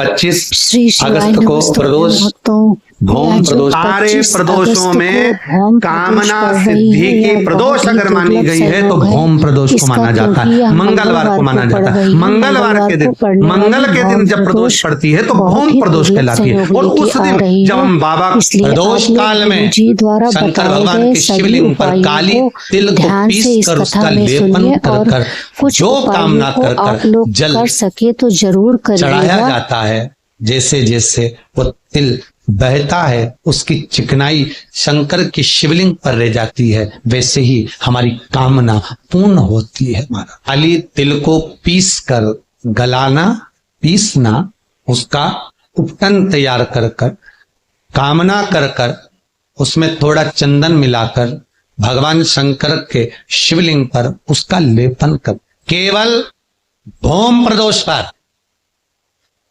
25 अगस्त को प्रदोष भौम प्रदोष। सारे प्रदोषों में कामना सिद्धि की प्रदोष अगर मानी गई है तो भौम प्रदोष को माना जाता है, मंगलवार को माना जाता है। मंगलवार के दिन, मंगल के दिन जब प्रदोष पड़ती है तो भौम प्रदोष कहलाती है। और उस दिन जब हम बाबा प्रदोष काल में शंकर भगवान के शिवलिंग पर काली तिल को पीस कर उसका लेपन कर जो कामना कर जल कर सके तो जरूर चढ़ाया जाता है। जैसे जैसे वो तिल बहता है उसकी चिकनाई शंकर की शिवलिंग पर रह जाती है, वैसे ही हमारी कामना पूर्ण होती है। खाली तिल को पीस कर गलाना, पीसना, उसका उपटन तैयार कर कर कामना कर कर उसमें थोड़ा चंदन मिलाकर भगवान शंकर के शिवलिंग पर उसका लेपन कर, केवल भौम प्रदोष पर,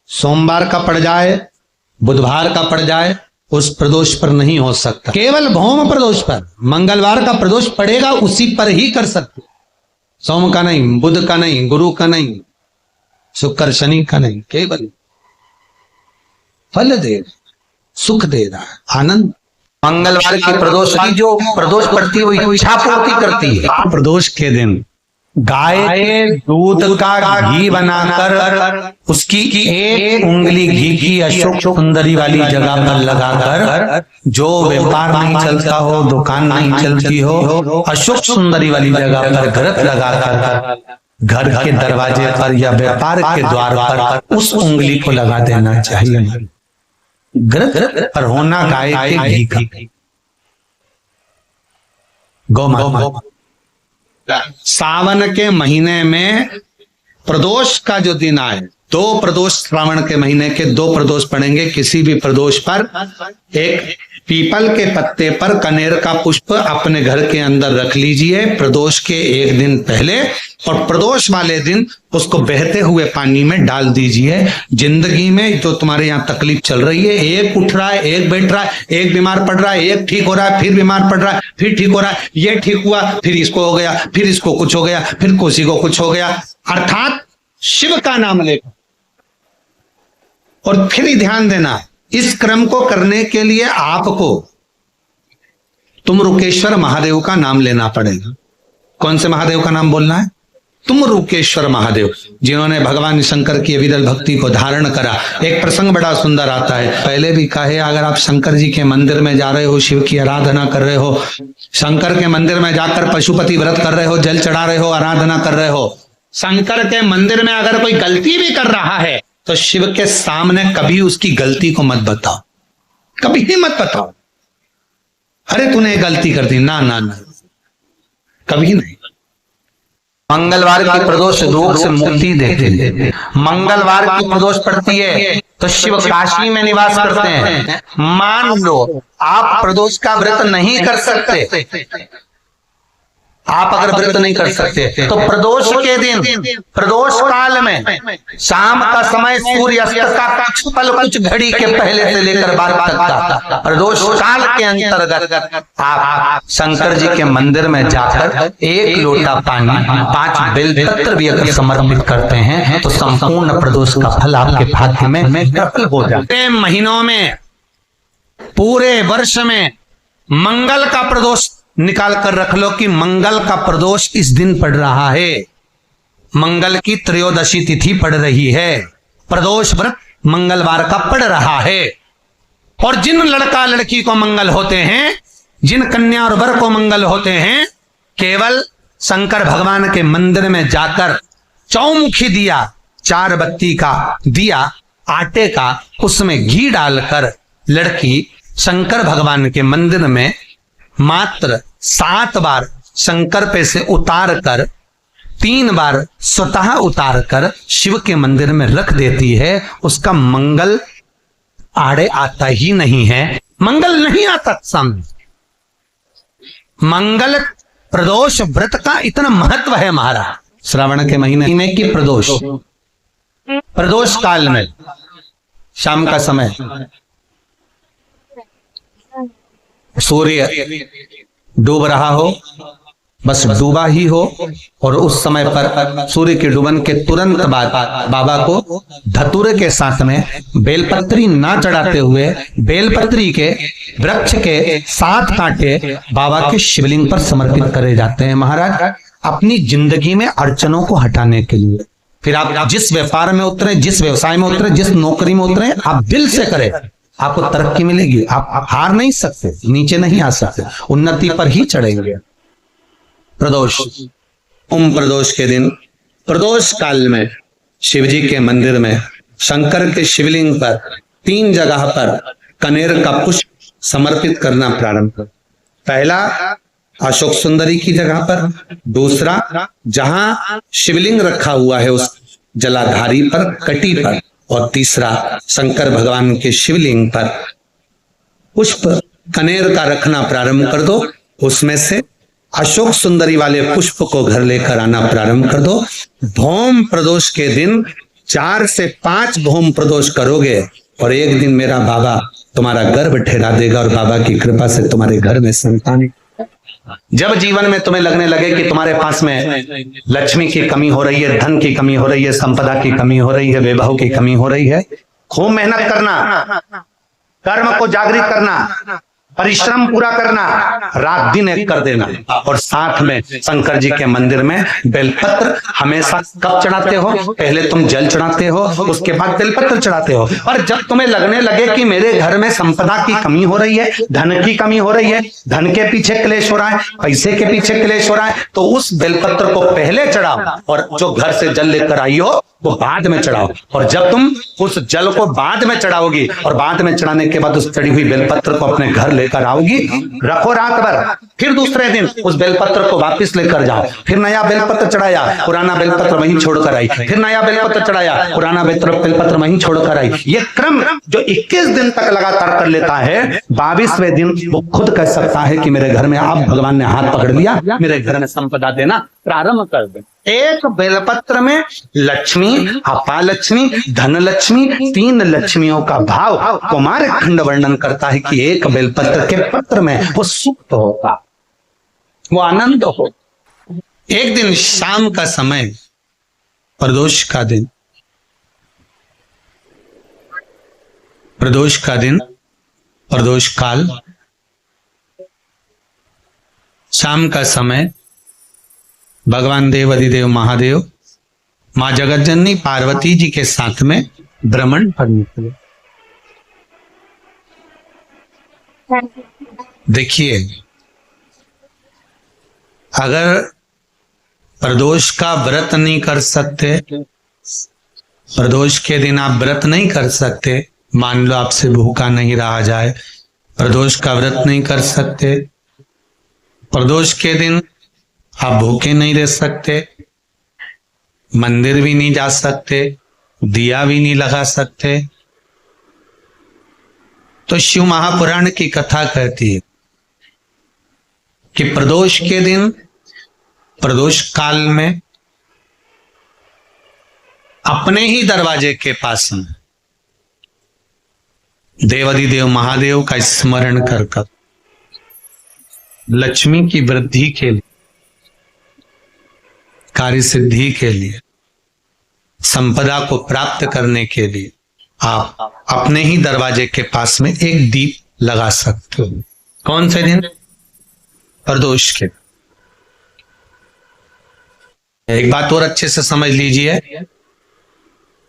सोमवार का पड़ जाए, बुधवार का पड़ जाए, उस प्रदोष पर नहीं हो सकता। केवल भौम प्रदोष पर, मंगलवार का प्रदोष पड़ेगा उसी पर ही कर सकते। सोम का नहीं, बुध का नहीं, गुरु का नहीं, शुक्र शनि का नहीं, केवल फल दे, सुख दे रहा है, आनंद। मंगलवार की प्रदोष की जो प्रदोष पड़ती है वो इच्छा पूर्ति करती है। प्रदोष के दिन गाय के दूध का घी बनाकर उसकी एक उंगली घी की अशोक सुंदरी वाली जगह पर लगाकर, जो व्यापार नहीं चलता हो, दुकान नहीं चलती हो, अशोक सुंदरी वाली जगह पर घृत लगाकर घर के दरवाजे पर या व्यापार के द्वार पर उस उंगली को लगा देना चाहिए। घृत पर होना गाय के घी का, गौ माता। सावन के महीने में प्रदोष का जो दिन आए, 2 प्रदोष श्रावण के महीने के 2 प्रदोष पड़ेंगे। किसी भी प्रदोष पर एक पीपल के पत्ते पर कनेर का पुष्प अपने घर के अंदर रख लीजिए प्रदोष के एक दिन पहले, और प्रदोष वाले दिन उसको बहते हुए पानी में डाल दीजिए। जिंदगी में जो तुम्हारे यहाँ तकलीफ चल रही है, एक उठ रहा है, एक बैठ रहा है, एक बीमार पड़ रहा है, एक ठीक हो रहा है, फिर बीमार पड़ रहा है, फिर ठीक हो रहा है, ये ठीक हुआ, फिर इसको हो गया, फिर इसको कुछ हो गया, फिर किसी को कुछ हो गया, अर्थात शिव का नाम लेकर। और फिर ही ध्यान देना, इस क्रम को करने के लिए आपको तुमरुकेश्वर महादेव का नाम लेना पड़ेगा। कौन से महादेव का नाम बोलना है? तुमरुकेश्वर महादेव, जिन्होंने भगवान शंकर की विरल भक्ति को धारण करा। एक प्रसंग बड़ा सुंदर आता है, पहले भी कहे, अगर आप शंकर जी के मंदिर में जा रहे हो, शिव की आराधना कर रहे हो, शंकर के मंदिर में जाकर पशुपति व्रत कर रहे हो, जल चढ़ा रहे हो, आराधना कर रहे हो, शंकर के मंदिर में अगर कोई गलती भी कर रहा है तो शिव के सामने कभी उसकी गलती को मत बताओ, कभी ही मत बताओ, अरे तूने गलती कर दी, ना ना ना, कभी नहीं। मंगलवार की प्रदोष रोग से मुक्ति देती है। मंगलवार की प्रदोष पड़ती है तो शिव काशी में निवास करते हैं। मान लो आप प्रदोष का व्रत नहीं कर सकते, आप अगर व्रत नहीं कर सकते तो प्रदोष के दिन, प्रदोष काल में शाम का समय सूर्यास्त का कुछ पल, कुछ घड़ी के पहले से लेकर बाद तक का प्रदोष काल के अंतर्गत आप शंकर जी के मंदिर में जाकर 1 लोटा पानी, 5 बेलपत्र भी अगर समर्पित करते हैं तो संपूर्ण प्रदोष का फल आपके भाग्य में हो जाता है। महीनों में, पूरे वर्ष में मंगल का प्रदोष निकाल कर रख लो कि मंगल का प्रदोष इस दिन पड़ रहा है, मंगल की त्रयोदशी तिथि पड़ रही है, प्रदोष व्रत मंगलवार का पड़ रहा है। और जिन लड़का लड़की को मंगल होते हैं, जिन कन्या और वर को मंगल होते हैं, केवल शंकर भगवान के मंदिर में जाकर चौमुखी दिया, 4 बत्ती का दिया आटे का, उसमें घी डालकर लड़की शंकर भगवान के मंदिर में मात्र 7 बार शंकर पे से उतार कर, 3 बार स्वतः उतार कर शिव के मंदिर में रख देती है, उसका मंगल आड़े आता ही नहीं है, मंगल नहीं आता सामने। मंगल प्रदोष व्रत का इतना महत्व है महाराज। श्रावण के महीने में कि प्रदोष, प्रदोष काल में शाम का समय सूर्य डूब रहा हो बस डूबा ही हो, और उस समय पर सूर्य के डूबन के तुरंत बाद बाबा को धतूरे के साथ में बेलपत्री ना चढ़ाते हुए बेलपत्री के वृक्ष के 7 कांटे बाबा के शिवलिंग पर समर्पित करे जाते हैं महाराज, अपनी जिंदगी में अड़चनों को हटाने के लिए। फिर आप जिस व्यापार में उतरे, जिस व्यवसाय में उतरे, जिस नौकरी में उतरे, आप दिल से करें, आपको तरक्की मिलेगी। आप हार नहीं सकते, नीचे नहीं आ सकते, उन्नति पर ही चढ़ेंगे। प्रदोष, प्रदोष के दिन, प्रदोष काल में शिव जी के मंदिर में शंकर के शिवलिंग पर 3 जगह पर कनेर का पुष्प समर्पित करना प्रारंभ कर। पहला अशोक सुंदरी की जगह पर, दूसरा जहां शिवलिंग रखा हुआ है उस जलाधारी पर, कटी पर, और तीसरा शंकर भगवान के शिवलिंग पर पुष्प कनेर का रखना प्रारंभ कर दो। उसमें से अशोक सुंदरी वाले पुष्प को घर लेकर आना प्रारंभ कर दो। भौम प्रदोष के दिन 4 से 5 भौम प्रदोष करोगे और एक दिन मेरा बाबा तुम्हारा गर्भ ठहरा देगा और बाबा की कृपा से तुम्हारे घर में संतान। जब जीवन में तुम्हें लगने लगे कि तुम्हारे पास में लक्ष्मी की कमी हो रही है, धन की कमी हो रही है, संपदा की कमी हो रही है, वैभव की कमी हो रही है, खूब मेहनत करना, कर्म को जागृत करना, परिश्रम पूरा करना, रात दिन एक कर देना, और साथ में शंकर जी के मंदिर में बेलपत्र हमेशा कब चढ़ाते हो? पहले तुम जल चढ़ाते हो, उसके बाद बेलपत्र चढ़ाते हो। और जब तुम्हें लगने लगे कि मेरे घर में संपदा की कमी हो रही है, धन की कमी हो रही है, धन के पीछे क्लेश हो रहा है, पैसे के पीछे क्लेश हो रहा है, तो उस बेलपत्र को पहले चढ़ाओ और जो घर से जल लेकर आई हो वो बाद में चढ़ाओ। और जब तुम उस जल को बाद में चढ़ाओगी और बाद में चढ़ाने के बाद उस चढ़ी हुई बेलपत्र को अपने घर लेकर आओगी, रखो रात भर, फिर दूसरे दिन उस बेलपत्र को वापस लेकर जाओ, फिर नया बेलपत्र चढ़ाया, पुराना बेलपत्र वहीं छोड़कर आई, फिर नया बेलपत्र चढ़ाया, पुराना बेलपत्र वहीं छोड़कर आई। ये क्रम जो 21 दिन तक लगातार कर लेता है, 22वें दिन वो खुद कह सकता है कि मेरे घर में अब भगवान ने हाथ पकड़ लिया, मेरे घर में संपदा देना प्रारंभ कर दे। एक बेलपत्र में लक्ष्मी, अपालक्ष्मी, धनलक्ष्मी, 3 लक्ष्मियों का भाव कुमार खंड वर्णन करता है कि एक बेलपत्र के पत्र में वो सुख होगा, वो आनंद हो। एक दिन शाम का समय, प्रदोष का दिन, प्रदोष का दिन, प्रदोष काल, शाम का समय, भगवान देव अधिदेव महादेव मां जगतजननी पार्वती जी के साथ में भ्रमण पर निकले। देखिए, अगर प्रदोष का व्रत नहीं कर सकते, प्रदोष के दिन आप व्रत नहीं कर सकते, मान लो आपसे भूखा नहीं रहा जाए, प्रदोष का व्रत नहीं कर सकते, प्रदोष के दिन आप भूखे नहीं रह सकते, मंदिर भी नहीं जा सकते, दिया भी नहीं लगा सकते, तो शिव महापुराण की कथा कहती है कि प्रदोष के दिन, प्रदोष काल में अपने ही दरवाजे के पास में देवाधिदेव महादेव का स्मरण कर लक्ष्मी की वृद्धि के लिए, कार्य सिद्धि के लिए, संपदा को प्राप्त करने के लिए आप अपने ही दरवाजे के पास में एक दीप लगा सकते हो। कौन से दिन? प्रदोष के। एक बात और अच्छे से समझ लीजिए,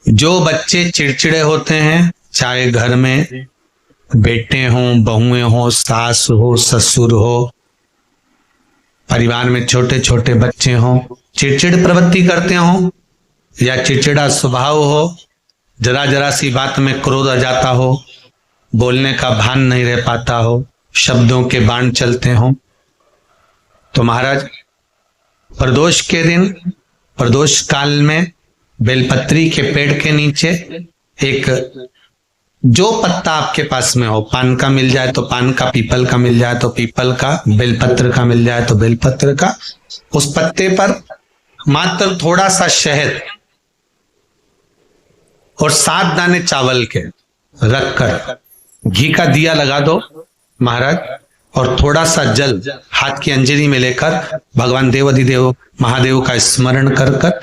जो बच्चे चिड़चिड़े होते हैं, चाहे घर में बेटे हों, बहुएं हों, सास हो, ससुर हो, परिवार में छोटे छोटे बच्चे हों, चिड़चिड़ प्रवृत्ति करते हों या चिड़चिड़ा स्वभाव हो, जरा जरा सी बात में क्रोध आ जाता हो, बोलने का भान नहीं रह पाता हो, शब्दों के बाण चलते हों, तो महाराज प्रदोष के दिन, प्रदोष काल में बेलपत्री के पेड़ के नीचे एक, जो पत्ता आपके पास में हो, पान का मिल जाए तो पान का, पीपल का मिल जाए तो पीपल का, बेलपत्र का मिल जाए तो बेलपत्र का, उस पत्ते पर मात्र थोड़ा सा शहद और 7 दाने चावल के रखकर घी का दिया लगा दो महाराज, और थोड़ा सा जल हाथ की अंजलि में लेकर भगवान देवाधिदेव महादेव का स्मरण कर कर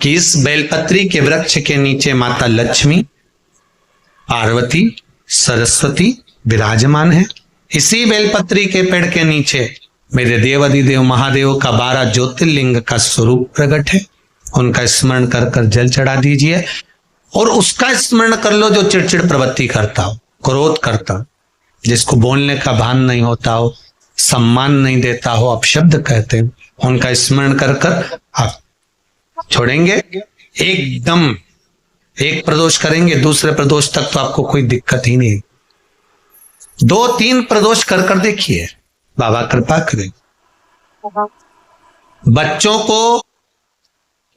कि इस बेलपत्री के वृक्ष के नीचे माता लक्ष्मी, पार्वती, सरस्वती विराजमान है। इसी बेलपत्री के पेड़ के नीचे मेरे देवाधिदेव महादेव का 12 ज्योतिर्लिंग का स्वरूप प्रकट है। उनका स्मरण कर कर जल चढ़ा दीजिए और उसका स्मरण कर लो जो चिड़चिड़ प्रवृत्ति करता हो, क्रोध करता हो, जिसको बोलने का भान नहीं होता हो, सम्मान नहीं देता हो, अपशब्द कहते हो, उनका स्मरण कर कर आप छोड़ेंगे। एकदम एक प्रदोष करेंगे, दूसरे प्रदोष तक तो आपको कोई दिक्कत ही नहीं। 2-3 प्रदोष कर कर देखिए, बाबा कृपा करें। बच्चों को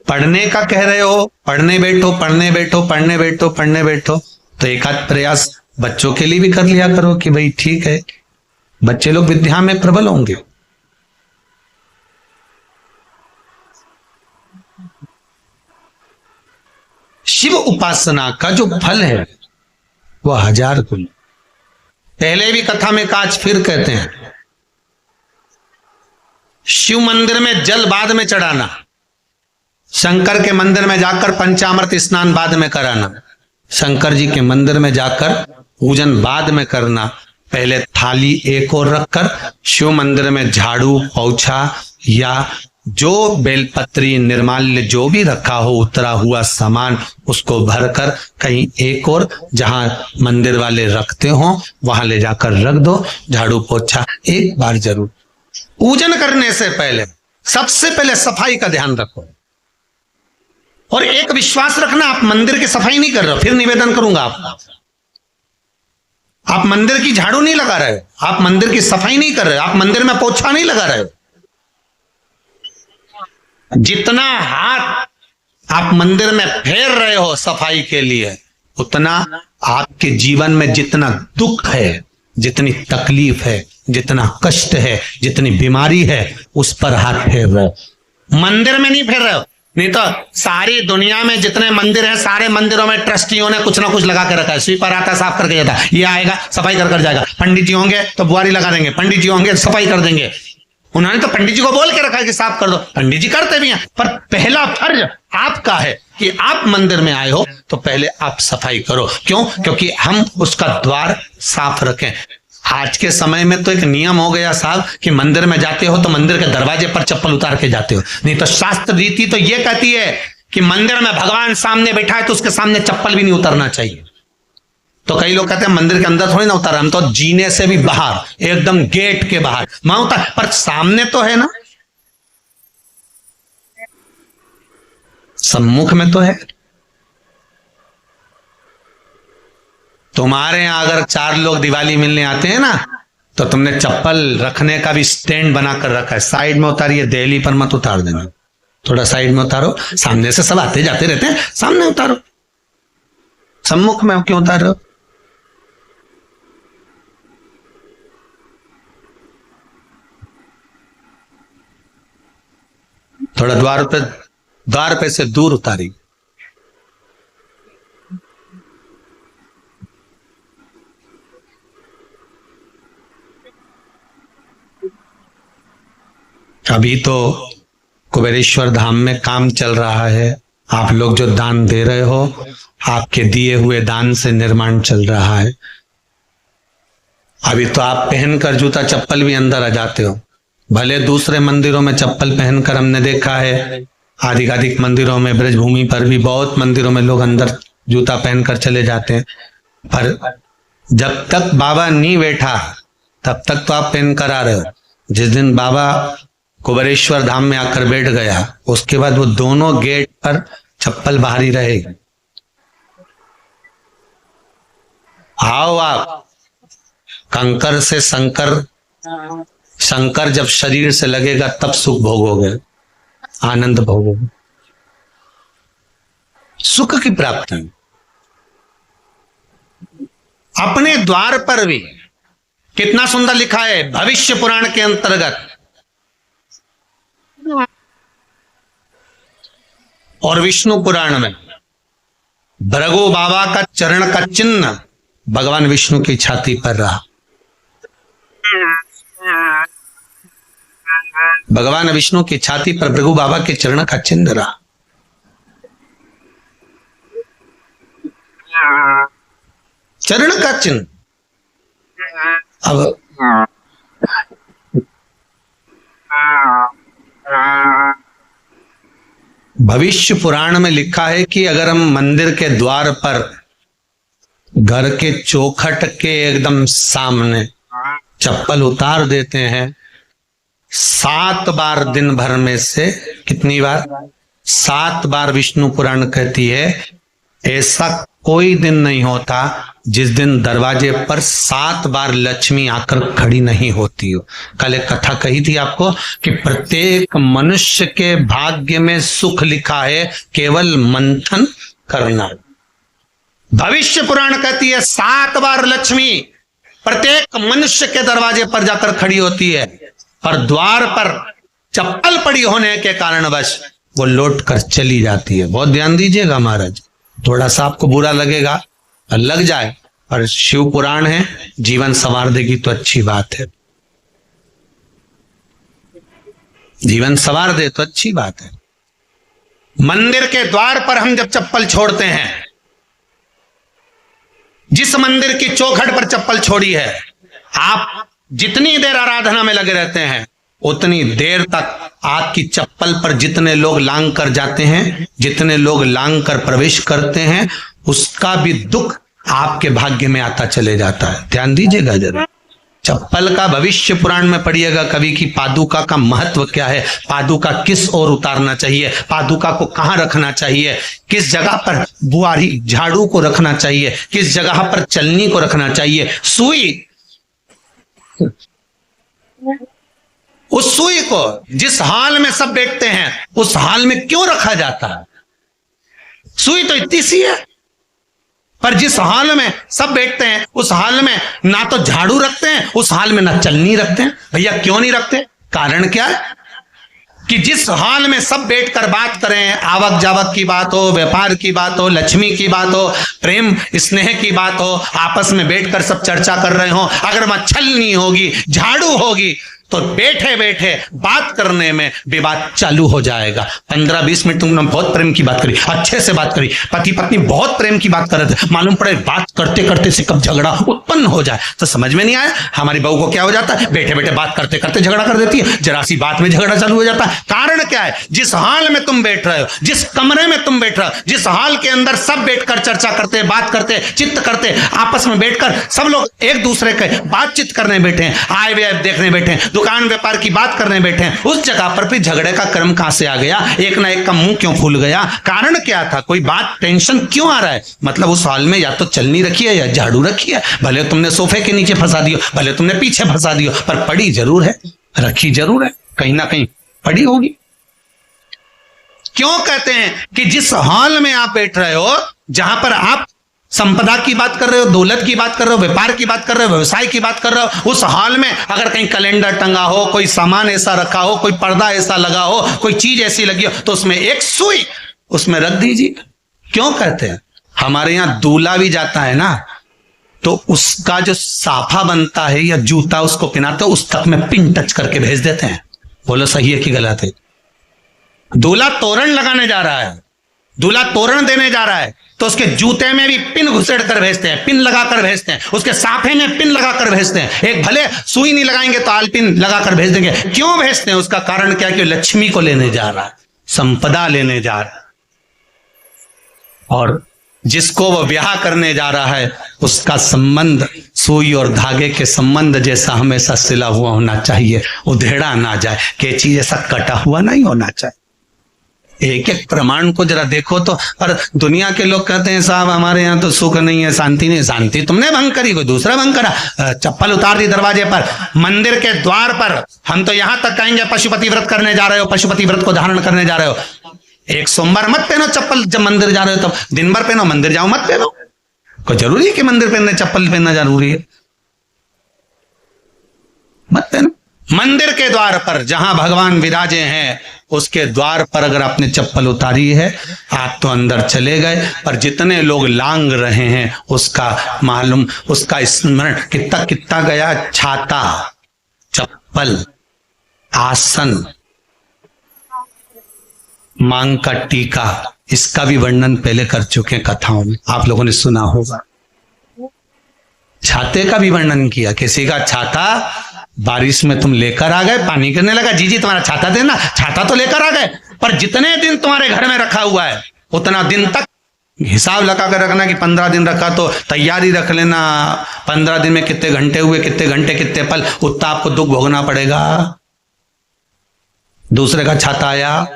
पढ़ने का कह रहे हो, पढ़ने बैठो पढ़ने बैठो पढ़ने बैठो पढ़ने बैठो, तो एक आध प्रयास बच्चों के लिए भी कर लिया करो कि भाई ठीक है, बच्चे लोग विद्या में प्रबल होंगे। शिव उपासना का जो फल है वह 1000 गुण। पहले भी कथा में काज फिर कहते हैं, शिव मंदिर में जल बाद में चढ़ाना, शंकर के मंदिर में जाकर पंचामृत स्नान बाद में कराना, शंकर जी के मंदिर में जाकर पूजन बाद में करना, पहले थाली एक और रखकर शिव मंदिर में झाड़ू पोछा या जो बेलपत्री निर्माल्य जो भी रखा हो उतरा हुआ सामान उसको भरकर कहीं एक और जहां मंदिर वाले रखते हो वहां ले जाकर रख दो। झाड़ू पोछा एक बार जरूर। पूजन करने से पहले सबसे पहले सफाई का ध्यान रखो और एक विश्वास रखना, आप मंदिर की सफाई नहीं कर रहे हो, फिर निवेदन करूंगा आप मंदिर की झाड़ू नहीं लगा रहे हो, आप मंदिर की सफाई नहीं कर रहे हो, आप मंदिर में पोछा नहीं लगा रहे हो। जितना हाथ आप मंदिर में फेर रहे हो सफाई के लिए, उतना आपके जीवन में जितना दुख है, जितनी तकलीफ है, जितना कष्ट है, जितनी बीमारी है, उस पर हाथ फेर रहे हो, मंदिर में नहीं फेर रहे हो। नहीं तो सारी दुनिया में जितने मंदिर हैं सारे मंदिरों में ट्रस्टियों ने कुछ ना कुछ लगा के रखा है। स्वीपर आता है साफ करके जाता है, ये आएगा सफाई कर कर जाएगा, पंडित जी होंगे तो बुआरी लगा देंगे, पंडित जी होंगे सफाई कर देंगे। उन्होंने तो पंडित जी को बोल के रखा है कि साफ कर दो, पंडित जी करते भी हैं, पर पहला फर्ज आपका है कि आप मंदिर में आए हो तो पहले आप सफाई करो। क्यों? क्योंकि हम उसका द्वार साफ रखें। आज के समय में तो एक नियम हो गया साहब कि मंदिर में जाते हो तो मंदिर के दरवाजे पर चप्पल उतार के जाते हो, नहीं तो शास्त्र रीति तो यह कहती है कि मंदिर में भगवान सामने बैठा है तो उसके सामने चप्पल भी नहीं उतरना चाहिए। तो कई लोग कहते हैं मंदिर के अंदर थोड़ी ना उतारा, हम तो जीने से भी बाहर एकदम गेट के बाहर वहां उतार, पर सामने तो है ना, सम्मुख में तो है। तुम्हारे यहां अगर 4 लोग दिवाली मिलने आते हैं ना तो तुमने चप्पल रखने का भी स्टैंड बनाकर रखा है, साइड में उतारिए, देहली पर मत उतार देना, थोड़ा साइड में उतारो, सामने से सब आते जाते रहते हैं, सामने उतारो, सम्मुख में क्यों उतार रहे हो? थोड़ा द्वार पे से दूर उतारी। अभी तो कुबेरेश्वर धाम में काम चल रहा है, आप लोग जो दान दे रहे हो आपके दिए हुए दान से निर्माण चल रहा है। अभी तो आप पहनकर जूता चप्पल भी अंदर आ जाते हो, भले दूसरे मंदिरों में चप्पल पहनकर हमने देखा है, आधिकाधिक मंदिरों में ब्रजभूमि पर भी बहुत मंदिरों में लोग अंदर जूता पहनकर चले जाते हैं, पर जब तक बाबा नहीं बैठा तब तक तो आप पहनकर आ रहे हो। जिस दिन बाबा कुबेरेश्वर धाम में आकर बैठ गया उसके बाद वो दोनों गेट पर चप्पल बाहर ही रहेगी। आओ आप कंकर से शंकर जब शरीर से लगेगा तब सुख भोगोगे, आनंद भोगोगे, सुख की प्राप्ति। अपने द्वार पर भी कितना सुंदर लिखा है भविष्य पुराण के अंतर्गत, और विष्णु पुराण में भृगु बाबा का चरण का चिन्ह भगवान विष्णु की छाती पर रहा। भगवान विष्णु की छाती पर भृगु बाबा के चरण का चिन्ह रहा। चरण का चिन्ह। अब भविष्य पुराण में लिखा है कि अगर हम मंदिर के द्वार पर घर के चौखट के एकदम सामने चप्पल उतार देते हैं, 7 बार दिन भर में से, कितनी बार? 7 बार विष्णु पुराण कहती है ऐसा कोई दिन नहीं होता जिस दिन दरवाजे पर 7 बार लक्ष्मी आकर खड़ी नहीं होती हो। कल एक कथा कही थी आपको कि प्रत्येक मनुष्य के भाग्य में सुख लिखा है, केवल मंथन करना। भविष्य पुराण कहती है 7 बार लक्ष्मी प्रत्येक मनुष्य के दरवाजे पर जाकर खड़ी होती है, पर द्वार पर चप्पल पड़ी होने के कारणवश वो लौट कर चली जाती है। बहुत ध्यान दीजिएगा महाराज, थोड़ा सा आपको बुरा लगेगा, लग जाए, पर शिव पुराण है, जीवन संवार देगी तो अच्छी बात है। जीवन संवार दे तो अच्छी बात है। मंदिर के द्वार पर हम जब चप्पल छोड़ते हैं, जिस मंदिर की चौखट पर चप्पल छोड़ी है, आप जितनी देर आराधना में लगे रहते हैं उतनी देर तक आपकी चप्पल पर जितने लोग लांग कर जाते हैं, जितने लोग लांग कर प्रवेश करते हैं, उसका भी दुख आपके भाग्य में आता चले जाता है। ध्यान दीजिएगा जरा। चप्पल का भविष्य पुराण में पढ़िएगा कवि की पादुका का महत्व क्या है, पादुका किस ओर उतारना चाहिए, पादुका को कहां रखना चाहिए, किस जगह पर बुआरी झाड़ू को रखना चाहिए, किस जगह पर चलनी को रखना चाहिए, सुई, उस सुई को जिस हाल में सब बैठते हैं उस हाल में क्यों रखा जाता है? सुई तो इतनी सी है, पर जिस हाल में सब बैठते हैं उस हाल में ना तो झाड़ू रखते हैं, उस हाल में ना चलनी रखते हैं। भैया क्यों नहीं रखते? कारण क्या है कि जिस हाल में सब बैठकर बात करें, आवक जावक की बात हो, व्यापार की बात हो, लक्ष्मी की बात हो, प्रेम स्नेह की बात हो, आपस में बैठकर सब चर्चा कर रहे हो, अगर वहां छलनी होगी, झाड़ू होगी, तो बैठे बैठे बात करने में विवाद चालू हो जाएगा। 15-20 मिनट तुमने बहुत प्रेम की बात करी, अच्छे से बात करी, पति पत्नी बहुत प्रेम की बात कर रहे थे, मालूम पड़े बात करते करते से कब झगड़ा उत्पन्न हो जाए तो समझ में नहीं आया। हमारी बहू को क्या हो जाता है, बैठे बैठे बात करते करते झगड़ा कर देती है, जरा सी बात में झगड़ा चालू हो जाता है। कारण क्या है? जिस हाल में तुम बैठ रहे हो, जिस कमरे में तुम बैठ रहे हो, जिस हाल के अंदर सब बैठकर चर्चा करते, बात करते, चित्त करते, आपस में बैठकर सब लोग एक दूसरे के बातचीत करने बैठे हैं, आए व्यय देखने बैठे हैं, दुकान व्यापार की बात करने बैठे हैं, उस जगह पर भी झगड़े का क्रम कहां से आ गया? एक ना एक का मुंह क्यों फूल गया? कारण क्या था? कोई बात टेंशन क्यों आ रहा है? मतलब उस हाल में या तो चलनी रखी है या झाड़ू रखी है, भले तुमने सोफे के नीचे फंसा दियो, भले तुमने पीछे फंसा दियो, पर पड़ी जरूर है, रखी जरूर है, कहीं ना कहीं पड़ी होगी। क्यों कहते हैं कि जिस हाल में आप बैठ रहे हो, जहां पर आप संपदा की बात कर रहे हो, दौलत की बात कर रहे हो, व्यापार की बात कर रहे हो, व्यवसाय की बात कर रहे हो, उस हाल में अगर कहीं कैलेंडर टंगा हो, कोई सामान ऐसा रखा हो, कोई पर्दा ऐसा लगा हो, कोई चीज ऐसी लगी हो, तो उसमें एक सुई उसमें रख दीजिए। क्यों कहते हैं? हमारे यहां दूल्हा भी जाता है ना, तो उसका जो साफा बनता है या जूता उसको पहनाते हो, उस तक में पिन टच करके भेज देते हैं। बोलो सही है कि गलत है? दूल्हा तोरण लगाने जा रहा है, दूल्हा तोरण देने जा रहा है, तो उसके जूते में भी पिन घुसेड़ कर भेजते हैं, पिन लगाकर भेजते हैं, उसके साफे में पिन लगाकर भेजते हैं। एक भले सुई नहीं लगाएंगे तो आलपिन लगाकर भेज देंगे। क्यों भेजते हैं? उसका कारण क्या? कि लक्ष्मी को लेने जा रहा है, संपदा लेने जा रहा है, और जिसको वो ब्याह करने जा रहा है उसका संबंध सुई और धागे के संबंध जैसा हमेशा सिला हुआ होना चाहिए, उधेड़ा ना जाए, कि चीज ऐसा कटा हुआ नहीं होना चाहिए। एक एक प्रमाण को जरा देखो तो। पर दुनिया के लोग कहते हैं साहब हमारे यहाँ तो सुख नहीं है, शांति नहीं। शांति तुमने भंग करी, कोई दूसरा भंग करा। चप्पल उतार दी दरवाजे पर, मंदिर के द्वार पर। हम तो यहां तक कहेंगे पशुपति व्रत करने जा रहे हो, पशुपति व्रत को धारण करने जा रहे हो, एक सोमवार मत पहनो चप्पल, जब मंदिर जा रहे हो तब दिन भर पहनो, मंदिर जाओ मत पहनो। कोई जरूरी है कि मंदिर पहनने चप्पल पहनना जरूरी है? मत पहनो। मंदिर के द्वार पर जहां भगवान विराजे हैं उसके द्वार पर अगर आपने चप्पल उतारी है आप तो अंदर चले गए, पर जितने लोग लांग रहे हैं उसका मालूम, उसका स्मरण कितना कितना गया। छाता, चप्पल, आसन, मांग का टीका, इसका भी वर्णन पहले कर चुके हैं कथाओं में, आप लोगों ने सुना होगा। छाते का भी वर्णन किया, किसी का छाता बारिश में तुम लेकर आ गए, पानी गिरने लगा, जी जी तुम्हारा छाता देना, छाता तो लेकर आ गए, पर जितने दिन तुम्हारे घर में रखा हुआ है उतना दिन तक हिसाब लगा कर रखना कि 15 दिन रखा तो तैयारी रख लेना, 15 दिन में कितने घंटे हुए, कितने घंटे कितने पल, उतना आपको दुख भोगना पड़ेगा। दूसरे का छाता आया,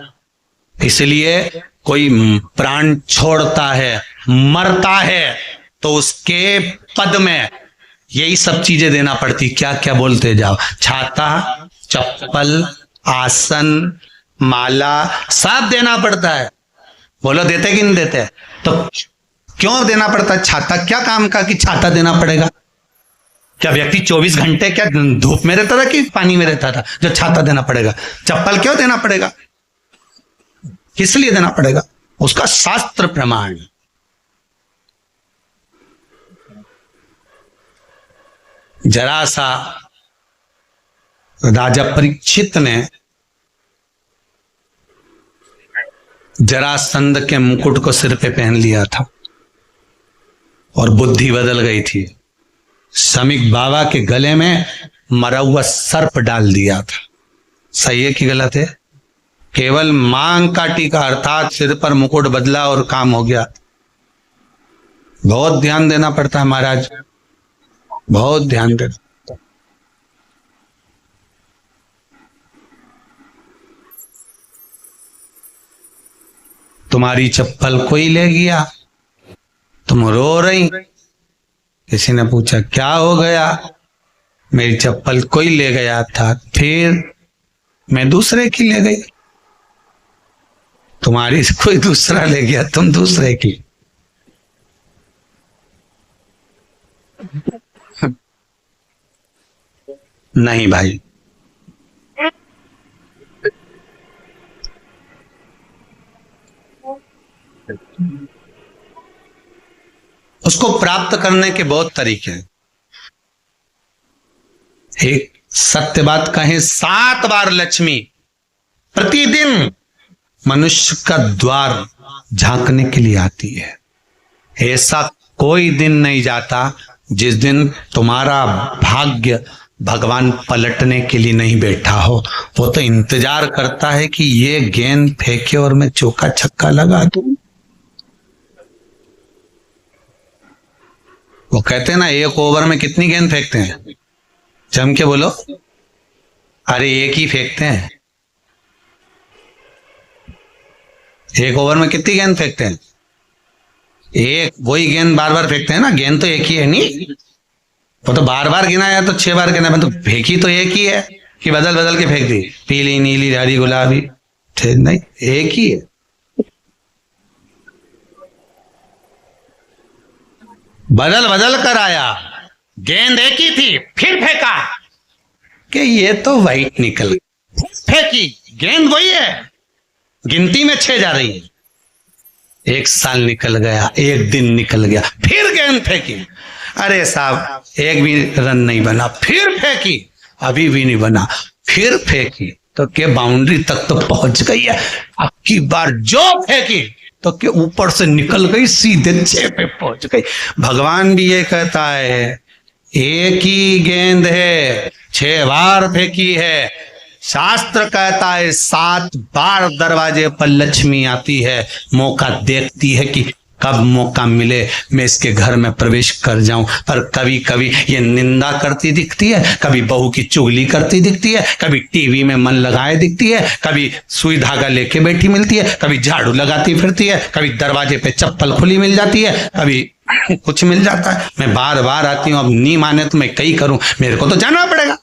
इसलिए कोई प्राण छोड़ता है, मरता है, तो उसके पद में यही सब चीजें देना पड़ती। क्या क्या बोलते जाओ, छाता, चप्पल, आसन, माला, सब देना पड़ता है। बोलो देते कि नहीं देते? तो क्यों देना पड़ता है? छाता क्या काम का कि छाता देना पड़ेगा? क्या व्यक्ति 24 घंटे क्या धूप में रहता था कि पानी में रहता था जो छाता देना पड़ेगा? चप्पल क्यों देना पड़ेगा? किस लिए देना पड़ेगा? उसका शास्त्र प्रमाण। जरा सा राजा परीक्षित ने जरासंध के मुकुट को सिर पे पहन लिया था और बुद्धि बदल गई थी। समीक बाबा के गले में मरा हुआ सर्प डाल दिया था। सही है कि गलत है? केवल मांग का टीका अर्थात सिर पर मुकुट बदला और काम हो गया। बहुत ध्यान देना पड़ता है महाराज, बहुत ध्यान देना। तुम्हारी चप्पल कोई ले गया, तुम रो रही, किसी ने पूछा क्या हो गया? मेरी चप्पल कोई ले गया था, फिर मैं दूसरे की ले गई। तुम्हारी कोई दूसरा ले गया, तुम दूसरे की। नहीं भाई, उसको प्राप्त करने के बहुत तरीके हैं। एक सत्य बात कहें, 7 बार लक्ष्मी प्रतिदिन मनुष्य का द्वार झांकने के लिए आती है। ऐसा कोई दिन नहीं जाता जिस दिन तुम्हारा भाग्य भगवान पलटने के लिए नहीं बैठा हो। वो तो इंतजार करता है कि ये गेंद फेंके और मैं चौका छक्का लगा दूं। वो कहते हैं ना, एक ओवर में कितनी गेंद फेंकते हैं? जम के बोलो। अरे एक ही फेंकते हैं। एक ओवर में कितनी गेंद फेंकते हैं? एक। वही गेंद बार बार फेंकते हैं ना, गेंद तो एक ही है नहीं। वो तो बार बार गिना है तो 6 बार गिना, तो फेंकी तो एक ही है कि बदल बदल के फेंक दी, पीली नीली हरी गुलाबी? नहीं, एक ही है। बदल बदल कर आया, गेंद एक ही थी, फिर फेंका कि ये तो वाइट निकल, फेंकी, गेंद वही है, गिनती में 6 जा रही है। 1 साल निकल गया, 1 दिन निकल गया, फिर गेंद फेंकी, अरे साहब एक भी रन नहीं बना, फिर फेंकी, अभी भी नहीं बना, फिर फेंकी तो के बाउंड्री तक तो पहुंच गई है। अब की बार जो फेंकी तो के ऊपर से निकल गई, सीधे 6 पे पहुंच गई। भगवान भी ये कहता है, एक ही गेंद है, 6 बार फेंकी है। शास्त्र कहता है 7 बार दरवाजे पर लक्ष्मी आती है, मौका देखती है कि कब मौका मिले मैं इसके घर में प्रवेश कर जाऊं। पर कभी कभी ये निंदा करती दिखती है, कभी बहू की चुगली करती दिखती है, कभी टीवी में मन लगाए दिखती है, कभी सुई धागा लेके बैठी मिलती है, कभी झाड़ू लगाती फिरती है, कभी दरवाजे पे चप्पल खुली मिल जाती है, कभी कुछ मिल जाता है। मैं बार बार आती हूं, अब नहीं माने तो मैं कई करूं, मेरे को तो जाना पड़ेगा।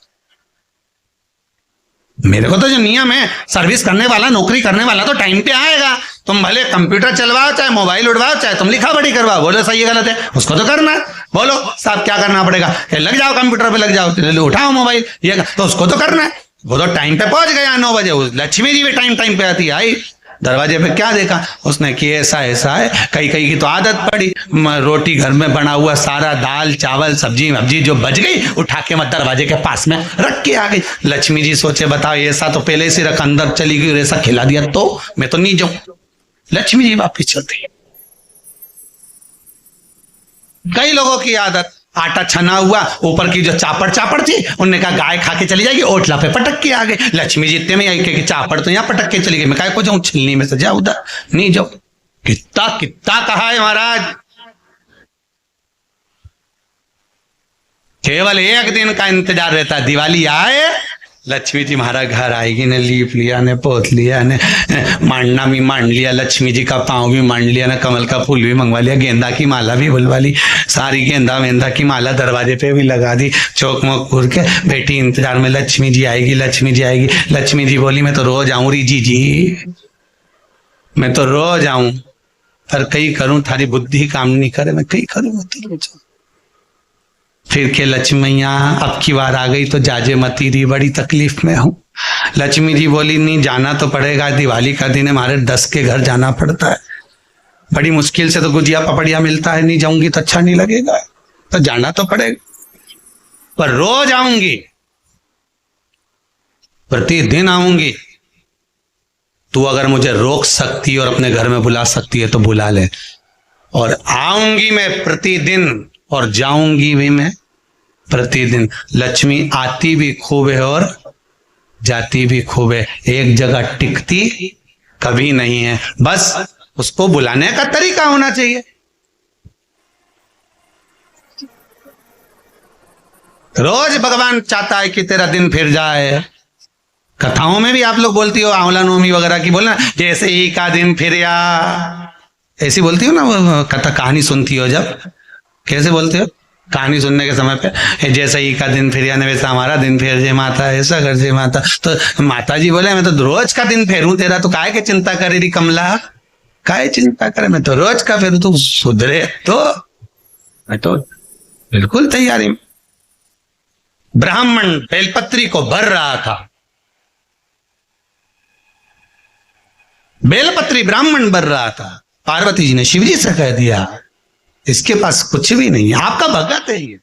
मेरे को तो जो नियम है, सर्विस करने वाला, नौकरी करने वाला तो टाइम पे आएगा। तुम भले कंप्यूटर चलवाओ, चाहे मोबाइल उड़वाओ, चाहे तुम लिखा पढ़ी करवाओ, बोलो सही है गलत है, उसको तो करना है। बोलो साहब क्या करना पड़ेगा? लग जाओ कंप्यूटर पे, लग जाओ, उठाओ मोबाइल, ये तो उसको तो करना है। वो तो टाइम पे पहुंच गया 9 बजे। लक्ष्मी जी भी टाइम पे आती है, आई दरवाजे पे क्या देखा उसने कि ऐसा ऐसा है। कई कई की तो आदत पड़ी, रोटी घर में बना हुआ सारा दाल चावल सब्जी वब्जी जो बच गई उठा के मैं दरवाजे के पास में रख के आ गई। लक्ष्मी जी सोचे बताओ ऐसा तो पहले से रख, अंदर चली गई और ऐसा खिला दिया तो मैं तो नहीं जाऊं। लक्ष्मी जी वापिस चलती। कई लोगों की आदत, आटा छना हुआ ऊपर की जो चापड़ चापड़ थी उनने कहा गाय खा के चली जाएगी, ओटला पे पटक के आ गए। लक्ष्मी जी इतने में आई कि चापड़ तो यहाँ पटक के चली गई, मैं काय को जाऊं छिलनी में से, जा उधर नहीं जाओ। कितना कितना कहा है महाराज, केवल एक दिन का इंतजार रहता है, दिवाली आए लक्ष्मी जी महाराज घर आएगी ने लीप लिया ने पोत लिया ने मांडना भी मांड लिया, लक्ष्मी जी का पाँव भी मांड लिया ने, कमल का फूल भी मंगवा लिया, गेंदा की माला भी बुलवा ली, सारी गेंदा वेंदा की माला दरवाजे पे भी लगा दी, चौक मोक पूर के बेटी इंतजार में लक्ष्मी जी आएगी लक्ष्मी जी आएगी। लक्ष्मी जी बोली मैं तो रोज आऊं री जी, मैं तो रोज आऊं पर कई करूं थारी बुद्धि काम नहीं करे, मैं कई करूं। फिर के लक्ष्मी मैया अब की बार आ गई तो जाजे मती रही, बड़ी तकलीफ में हूं। लक्ष्मी जी बोली नहीं जाना तो पड़ेगा, दिवाली का दिन है, हमारे 10 के घर जाना पड़ता है, बड़ी मुश्किल से तो गुजिया पपड़िया मिलता है, नहीं जाऊंगी तो अच्छा नहीं लगेगा, तो जाना तो पड़ेगा। पर रोज आऊंगी, प्रतिदिन आऊंगी, तू अगर मुझे रोक सकती है और अपने घर में बुला सकती है तो बुला ले, और आऊंगी मैं प्रतिदिन और जाऊंगी भी मैं प्रतिदिन। लक्ष्मी आती भी खूब है और जाती भी खूब है, एक जगह टिकती कभी नहीं है, बस उसको बुलाने का तरीका होना चाहिए। रोज भगवान चाहता है कि तेरा दिन फिर जाए। कथाओं में भी आप लोग बोलती हो आंवला नवमी वगैरह की, बोलना जैसे ही का दिन फिर या, ऐसी बोलती हो ना, वो कथा कहानी सुनती हो जब, कैसे बोलते हो कहानी सुनने के समय पे, जैसे ही का दिन फिर यानी वैसा हमारा दिन फेर जे माता, ऐसा कर जे माता। तो माता जी बोले मैं तो रोज का दिन फेरूं तेरा, तो काहे के चिंता करे रही कमला, काहे चिंता करे, मैं तो रोज का फेरू, तू सुधरे तो मैं तो बिल्कुल तैयारी। ब्राह्मण बेलपत्री को भर रहा था, बेलपत्री ब्राह्मण भर रहा था, पार्वती जी ने शिव जी से कह दिया इसके पास कुछ भी नहीं है, आपका भगत है ये,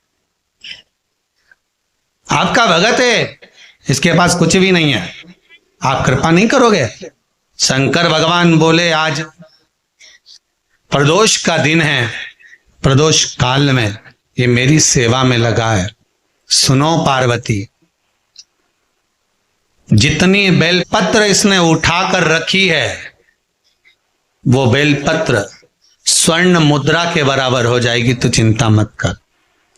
आपका भगत है, इसके पास कुछ भी नहीं है, आप कृपा नहीं करोगे। शंकर भगवान बोले आज प्रदोष का दिन है, प्रदोष काल में ये मेरी सेवा में लगा है। सुनो पार्वती, जितनी बेलपत्र इसने उठाकर रखी है वो बेलपत्र स्वर्ण मुद्रा के बराबर हो जाएगी, तो चिंता मत कर।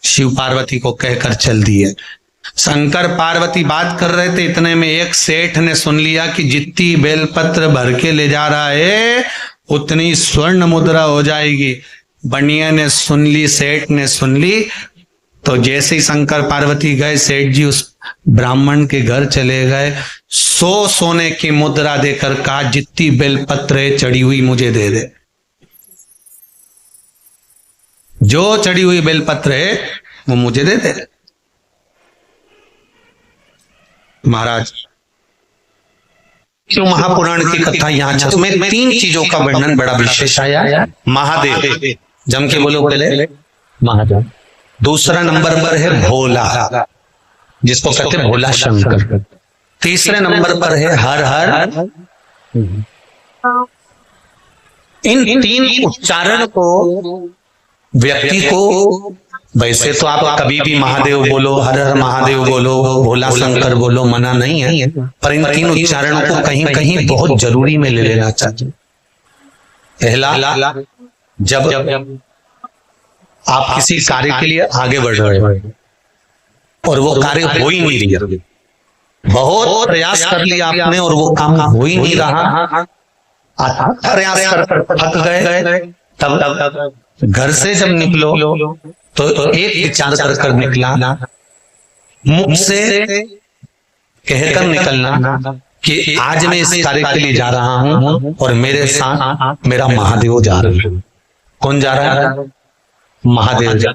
शिव पार्वती को कहकर चल दिए। शंकर पार्वती बात कर रहे थे, इतने में एक सेठ ने सुन लिया कि जितनी बेलपत्र भर के ले जा रहा है उतनी स्वर्ण मुद्रा हो जाएगी। बनिया ने सुन ली, सेठ ने सुन ली, तो जैसे ही शंकर पार्वती गए, सेठ जी उस ब्राह्मण के घर चले गए, 100 सोने की मुद्रा देकर कहा जितनी बेलपत्र है चढ़ी हुई मुझे दे दे, जो चढ़ी हुई बेलपत्र है वो मुझे दे दे। महाराज क्यों महापुराण की कथा यहां चल, में 3 चीजों का वर्णन बड़ा विशेष आया। महादेव, जम के बोलो पहले महादेव, दूसरा नंबर पर है भोला जिसको कहते हैं भोला शंकर, तीसरे नंबर पर है हर हर। इन 3 उच्चारण को व्यक्ति को, वैसे तो आप कभी भी महादेव बोलो, हर हर महादेव बोलो, भोला शंकर बोलो, मना नहीं है, पर इन 3 उच्चारणों को कहीं कहीं बहुत जरूरी में ले लेना चाहिए। पहला, जब आप किसी कार्य के लिए आगे बढ़ रहे हो और वो कार्य हो ही नहीं रही, बहुत प्रयास कर लिया आपने और वो काम हो ही नहीं रहा, प्रयास कर थक गए, तब घर से जब निकलो तो एक विचार कर निकला, मुख से कहकर निकलना कि आज मैं इस कार्य के लिए जा रहा हूं और मेरे साथ मेरा महादेव जा रहा है। कौन जा रहा है? महादेव जा।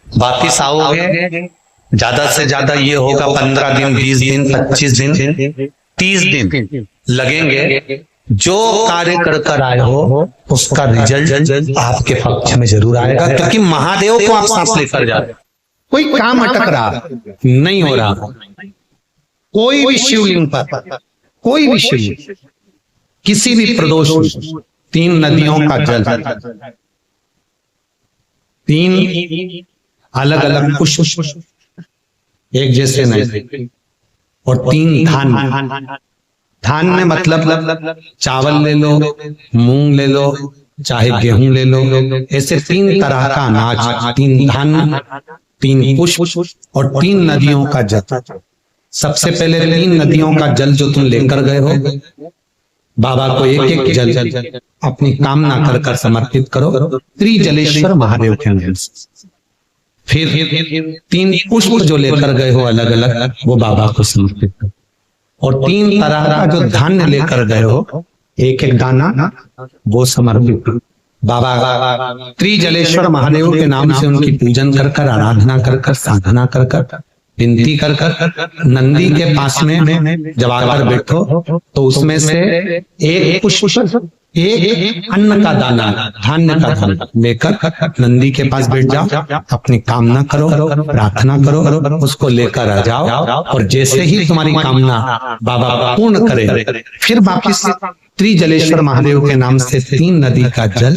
वापिस आओगे, ज्यादा से ज्यादा ये होगा 15 दिन, 20 दिन, 25 दिन, 30 दिन लगेंगे। जो कार्य कर कर आए हो उसका रिजल्ट आपके पक्ष में जरूर आएगा, क्योंकि महादेव को आप सांस लेकर जा रहे हो। कोई काम अटक रहा नहीं हो रहा, कोई भी शिवलिंग पर, कोई भी शिवलिंग, किसी भी प्रदोष, 3 नदियों का जल, 3 अलग अलग पुष्प एक जैसे नहीं, और 3 धान। धान में मतलब चावल ले लो, मूंग ले लो, चाहे गेहूं ले लो, ऐसे 3 तरह का अनाज, 3 धान, 3 पुष्प और 3 नदियों का जल। सबसे पहले 3 नदियों का जल जो तुम लेकर गए हो, बाबा को एक एक जल अपनी कामना कर कर समर्पित करो त्रिजलेश्वर महादेव के नाम से। फिर 3 पुष्प जो लेकर गए हो अलग अलग, वो बाबा को समर्पित करो, और 3 तरह का जो धान्य लेकर गए हो एक एक दाना वो समर्पित करो। बाबा त्रिजलेश्वर महादेव के नाम से उनकी पूजन कर कर, आराधना कर कर, साधना कर कर, विनती कर कर, नंदी के पास में जब आकर बैठो तो उसमें से एक पुष्प, एक अन्न का दाना, धान्य का दाना लेकर नंदी के पास बैठ जाओ, अपनी कामना करो, प्रार्थना करो, उसको लेकर आ जाओ, और जैसे ही तुम्हारी कामना बाबा पूर्ण करे, फिर वापिस त्रिजलेश्वर महादेव के नाम से 3 नदी का जल।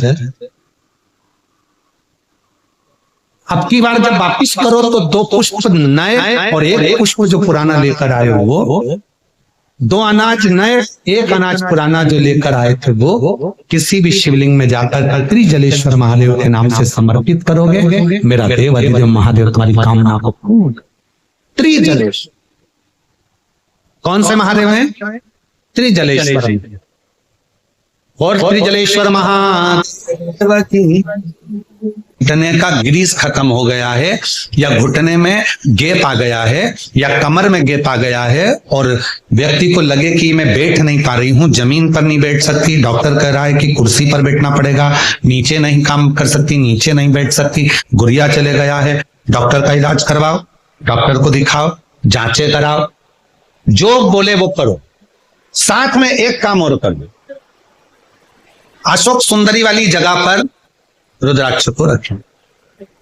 अब की बार जब वापिस करो तो 2 पुष्प नए और 1 पुष्प जो पुराना लेकर आए हो वो, 2 अनाज नए, 1 अनाज पुराना जो लेकर आए थे वो किसी भी शिवलिंग में जाकर त्रिजलेश्वर महादेव के नाम से समर्पित करोगे। मेरा देव अधिदेव महादेव तुम्हारी कामना को पूर्ण। त्रिजलेश्वर कौन से महादेव हैं? त्रिजलेश्वर। और त्रिजलेश्वर महादेव की घुटने का ग्रीस खत्म हो गया है, या घुटने में गैप आ गया है, या कमर में गैप आ गया है, और व्यक्ति को लगे कि मैं बैठ नहीं पा रही हूं, जमीन पर नहीं बैठ सकती, डॉक्टर कह रहा है कि कुर्सी पर बैठना पड़ेगा, नीचे नहीं काम कर सकती, नीचे नहीं बैठ सकती, गुरिया चले गया है, डॉक्टर का इलाज करवाओ, डॉक्टर को दिखाओ, जांचें कराओ, जो बोले वो करो। साथ में एक काम और कर दो, अशोक सुंदरी वाली जगह पर रुद्राक्ष को रखें।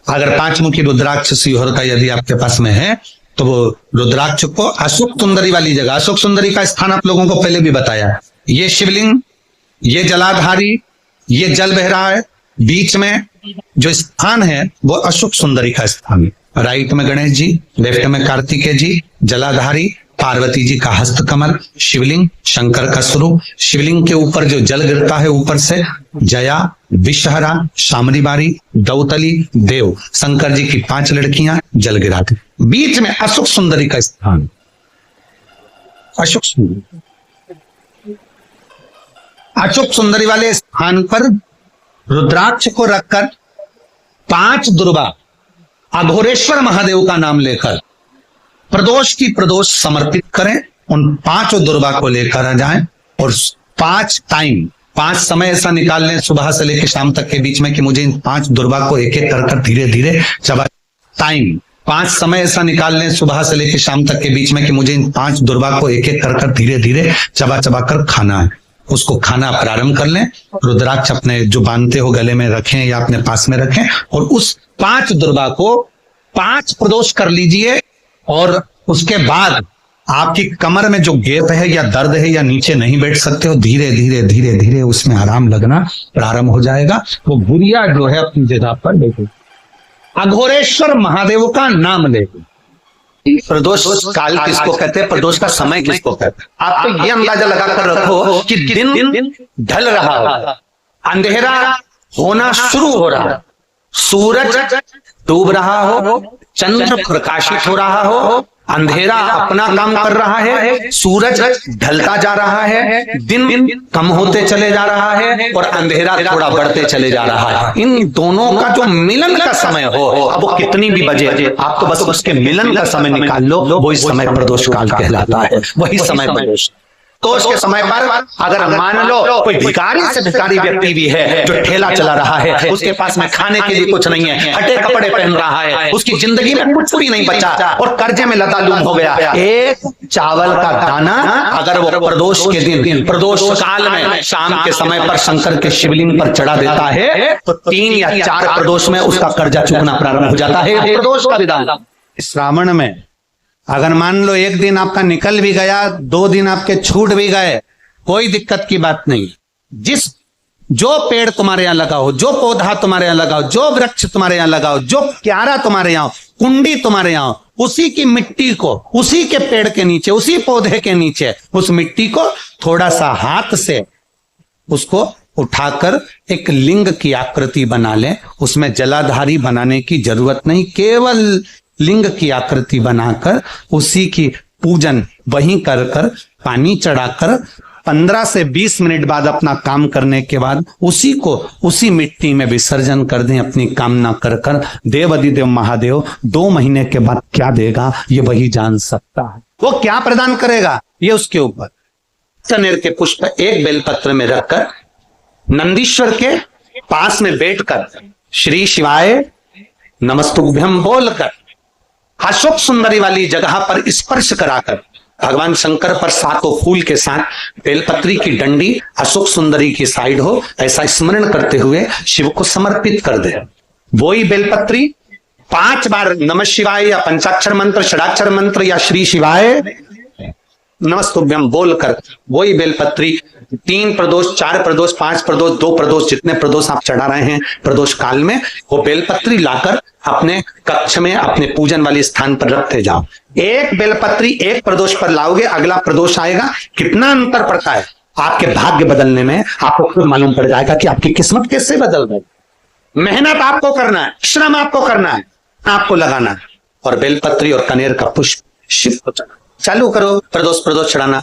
अगर 5 मुखी रुद्राक्ष शिवहर का यदि आपके पास में है तो वो रुद्राक्ष को अशोक सुंदरी वाली जगह, अशोक सुंदरी का स्थान आप लोगों को पहले भी बताया है, ये शिवलिंग, ये जलाधारी, ये जल बह रहा है, बीच में जो स्थान है वो अशोक सुंदरी का स्थान है। राइट में गणेश जी, लेफ्ट में कार्तिकेय जी, जलाधारी, पार्वती जी का हस्तकमल, शिवलिंग, शंकर का स्वरूप, शिवलिंग के ऊपर जो जल गिरता है ऊपर से, जया, विषहरा, शामरीबारी, दौतली, देव, शंकर जी की 5 लड़कियां जल गिराती, बीच में अशोक सुंदरी का स्थान। अशोक सुंदरी, अशोक सुंदरी वाले स्थान पर रुद्राक्ष को रखकर 5 दुर्गा अघोरेश्वर महादेव का नाम लेकर प्रदोष की प्रदोष समर्पित करें। उन 5 दुर्गा को लेकर आ जाएं, और 5 टाइम, 5 समय ऐसा निकाल लें सुबह से लेकर शाम तक के बीच में कि मुझे इन 5 दुर्गा को एक एक कर धीरे धीरे चबा। टाइम 5 समय ऐसा निकाल लें सुबह से लेकर शाम तक के बीच में कि मुझे इन 5 दुर्गा को एक एक कर धीरे धीरे चबा चबा कर खाना है। उसको खाना प्रारंभ कर लें, रुद्राक्ष अपने जो बांधते हो गले में रखें या अपने पास में रखें, और उस 5 दुर्गा को 5 प्रदोष कर लीजिए, और उसके बाद आपकी कमर में जो गैप है या दर्द है या नीचे नहीं बैठ सकते हो, धीरे धीरे धीरे धीरे उसमें आराम लगना प्रारंभ हो जाएगा। वो गुड़िया जो है अपनी जगह पर बैठे, अघोरेश्वर महादेव का नाम ले। प्रदोष काल किसको कहते हैं, प्रदोष का समय किसको कहते हैं? आप तो ये अंदाजा लगाकर रखो कि दिन ढल रहा हो, अंधेरा होना शुरू हो रहा, सूरज डूब रहा हो, चंद्र प्रकाशित हो रहा हो, अंधेरा अपना काम कर रहा है, सूरज ढलता जा रहा है, दिन कम होते चले जा रहा है, और अंधेरा थोड़ा बढ़ते चले जा रहा है। इन दोनों का जो मिलन का समय हो, अब वो कितनी भी बजे, आप तो बस उसके मिलन का समय निकाल लो, वो इस समय प्रदोष काल कहलाता है, वही समय प्रदोष। प्रदोष के समय पर अगर मान लो कोई भिखारी से भिखारी व्यक्ति भी है जो ठेला चला रहा है, उसके पास में खाने के लिए कुछ नहीं है, फटे कपड़े पहन रहा है, उसकी जिंदगी में कुछ भी नहीं बचा और कर्जे में लतालूम हो गया, एक चावल का दाना अगर वो प्रदोष के दिन, प्रदोष काल में शाम के समय पर शंकर के शिवलिंग पर चढ़ा देता है तो 3 या 4 प्रदोष में उसका कर्जा चुकना प्रारंभ हो जाता है। प्रदोष का विधान। श्रावण में अगर मान लो एक दिन आपका निकल भी गया, 2 दिन आपके छूट भी गए, कोई दिक्कत की बात नहीं। जो पेड़ तुम्हारे यहां लगाओ, जो पौधा तुम्हारे यहां लगाओ, जो वृक्ष तुम्हारे यहां लगाओ, जो क्यारा तुम्हारे यहां, कुंडी तुम्हारे यहां, उसी की मिट्टी को, उसी के पेड़ के नीचे, उसी पौधे के नीचे उस मिट्टी को थोड़ा सा हाथ से उसको उठाकर एक लिंग की आकृति बना ले। उसमें जलाधारी बनाने की जरूरत नहीं, केवल लिंग की आकृति बनाकर उसी की पूजन वहीं कर पानी चढ़ाकर 15 से 20 मिनट बाद अपना काम करने के बाद उसी को उसी मिट्टी में विसर्जन कर दें अपनी कामना कर देव अधिदेव महादेव 2 महीने के बाद क्या देगा ये वही जान सकता है। वो क्या प्रदान करेगा ये उसके ऊपर। कनेर के पुष्प एक बेलपत्र में रखकर नंदीश्वर के पास में बैठकर श्री शिवाय नमस्तुभ्यम बोलकर अशोक सुंदरी वाली जगह पर स्पर्श कराकर भगवान शंकर पर 7 फूल के साथ बेलपत्री की डंडी अशोक सुंदरी की साइड हो ऐसा स्मरण करते हुए शिव को समर्पित कर दे। वही बेलपत्री 5 बार नमः शिवाय या पंचाक्षर मंत्र, षडाक्षर मंत्र या श्री शिवाय नमस्तुभ्यम बोलकर वही बेलपत्री 3 प्रदोष, 4 प्रदोष, 5 प्रदोष, 2 प्रदोष, जितने प्रदोष आप चढ़ा रहे हैं प्रदोष काल में, वो बेलपत्री लाकर अपने कक्ष में अपने पूजन वाले स्थान पर रखते जाओ। एक बेलपत्री एक प्रदोष पर लाओगे, अगला प्रदोष आएगा, कितना अंतर पड़ता है आपके भाग्य बदलने में आपको खुद मालूम पड़ जाएगा कि आपकी किस्मत कैसे बदल गई। मेहनत आपको करना है, श्रम आपको करना है, आपको लगाना है। और बेलपत्री और कनेर का पुष्प शिव को चालू करो प्रदोष चढ़ाना।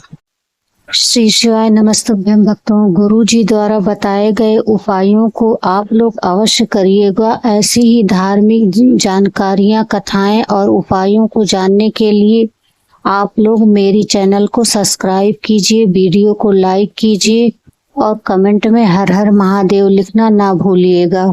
श्री शिवाय नमस्तुभ्यम। भक्तों, गुरु जी द्वारा बताए गए उपायों को आप लोग अवश्य करिएगा। ऐसी ही धार्मिक जानकारियां, कथाएं और उपायों को जानने के लिए आप लोग मेरी चैनल को सब्सक्राइब कीजिए, वीडियो को लाइक कीजिए और कमेंट में हर हर महादेव लिखना ना भूलिएगा।